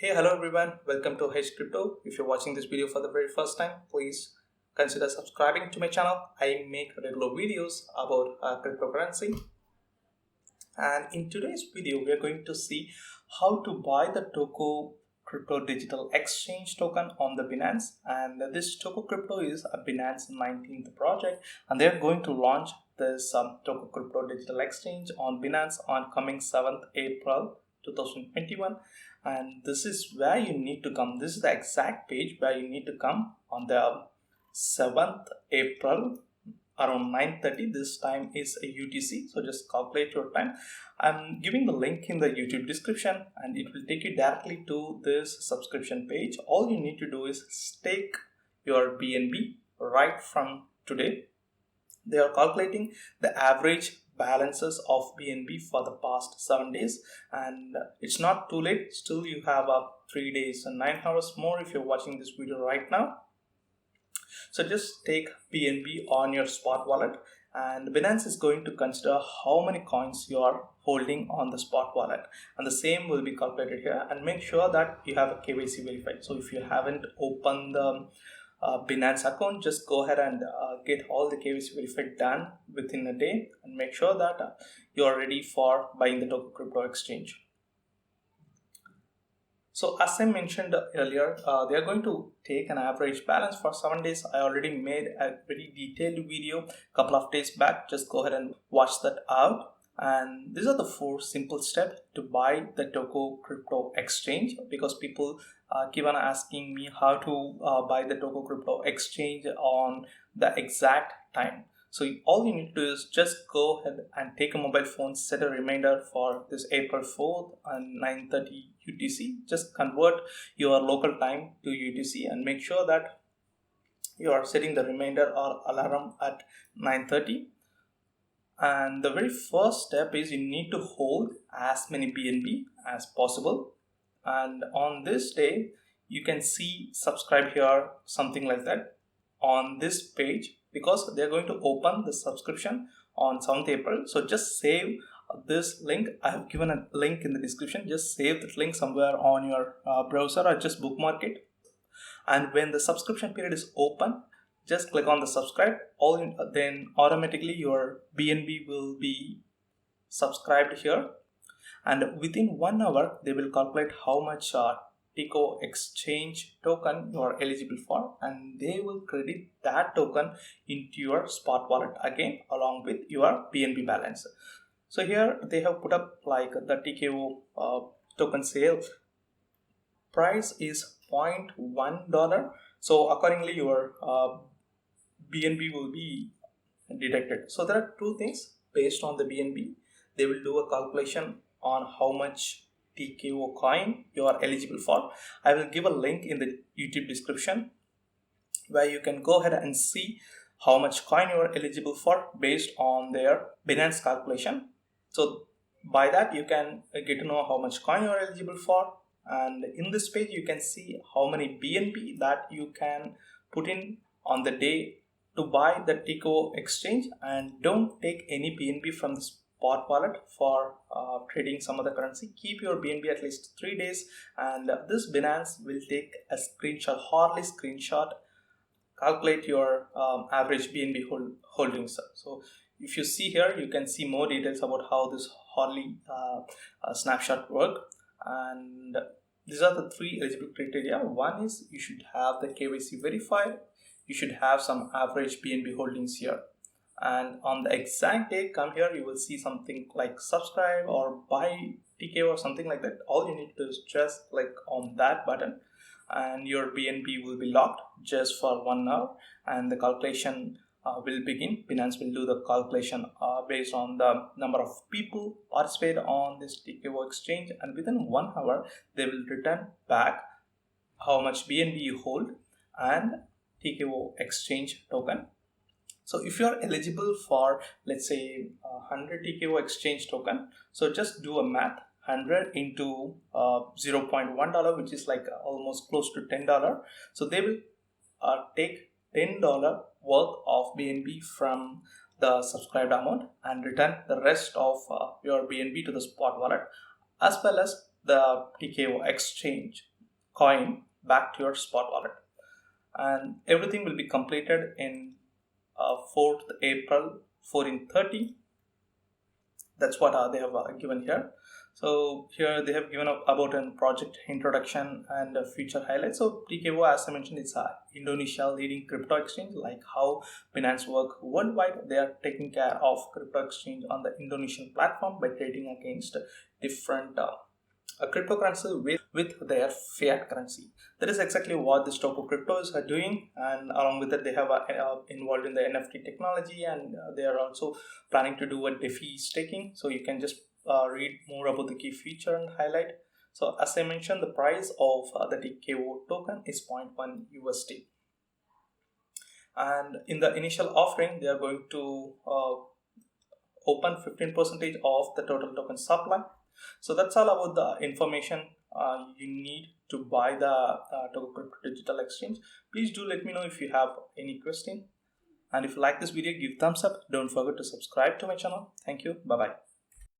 Hey, hello everyone. Welcome to H Crypto. If you're watching this video for the very first time, please consider subscribing to my channel. I make regular videos about cryptocurrency. And in today's video, we are going to see how to buy the TokoCrypto digital exchange token on the Binance. And this TokoCrypto is a Binance 19th project, and they're going to launch this TokoCrypto digital exchange on Binance on coming 7th April 2021. And this is where you need to come. This is the exact page where you need to come on the 7th April around 9:30. This time is a UTC, so just calculate your time. I'm giving the link in the YouTube description and it will take you directly to this subscription page. All you need to do is stake your BNB right from today. They are calculating the average balances of BNB for the past 7 days, and it's not too late. Still you have 3 days and 9 hours more if you're watching this video right now. So just take BNB on your spot wallet, and Binance is going to consider how many coins you are holding on the spot wallet, and the same will be calculated here. And make sure that you have a KYC verified. So if you haven't opened the Binance account, just go ahead and get all the KYC verified done within a day, and make sure that you are ready for buying the TokoCrypto exchange. So as I mentioned earlier, they are going to take an average balance for 7 days. I already made a very detailed video a couple of days back. Just go ahead and watch that out. And these are the 4 simple steps to buy the TokoCrypto exchange, because people keep on asking me how to buy the TokoCrypto exchange on the exact time. So all you need to do is just go ahead and take a mobile phone, set a reminder for this April 4th and 9:30 UTC. Just convert your local time to UTC and make sure that you are setting the reminder or alarm at 9:30. And the very first step is you need to hold as many BNB as possible. And on this day, you can see subscribe here, something like that on this page, because they're going to open the subscription on 7th April. So just save this link. I have given a link in the description. Just save that link somewhere on your browser or just bookmark it. And when the subscription period is open, just click on the subscribe. Then automatically your BNB will be subscribed here. And within 1 hour, they will calculate how much TKO exchange token you are eligible for, and they will credit that token into your spot wallet again along with your BNB balance. So here they have put up like the TKO token sale price is $0.1. So accordingly your BNB will be deducted. So there are 2 things based on the BNB. They will do a calculation on how much TKO coin you are eligible for. I will give a link in the YouTube description where you can go ahead and see how much coin you are eligible for based on their Binance calculation. So by that you can get to know how much coin you are eligible for, and in this page you can see how many BNB that you can put in on the day to buy the TKO exchange. And don't take any BNB from the spot wallet for trading some other currency. Keep your BNB at least 3 days, and this Binance will take a screenshot, Harley screenshot, calculate your average BNB holdings. So if you see here, you can see more details about how this Harley snapshot work. And these are the 3 eligible criteria. One is you should have the KYC verified. You should have some average BNB holdings here. And on the exact day, come here, you will see something like subscribe or buy TKO or something like that. All you need to do is just click on that button and your BNB will be locked just for 1 hour, and the calculation will begin. Binance will do the calculation based on the number of people participate on this TKO exchange, and within 1 hour they will return back how much BNB you hold and TKO exchange token. So if you are eligible for, let's say 100 TKO exchange token, so just do a math. 100 into $0.1, which is like almost close to $10. So they will take $10 worth of BNB from the subscribed amount and return the rest of your BNB to the spot wallet, as well as the TKO exchange coin back to your spot wallet. And everything will be completed in 4th April 14:30. That's what they have given here. So here they have given up about a project introduction and future highlights. So TKO, as I mentioned, it's a Indonesia leading crypto exchange. Like how Binance work worldwide, they are taking care of crypto exchange on the Indonesian platform by trading against different cryptocurrency with their fiat currency. That is exactly what this Tokocrypto are doing, and along with that they have involved in the NFT technology, and they are also planning to do a DeFi staking. So you can just read more about the key feature and highlight. So as I mentioned, the price of the TKO token is 0.1 USD, and in the initial offering they are going to open 15% of the total token supply. So that's all about the information you need to buy the TokoCrypto digital exchange. Please do let me know if you have any question. And if you like this video, give thumbs up. Don't forget to subscribe to my channel. Thank you. Bye-bye.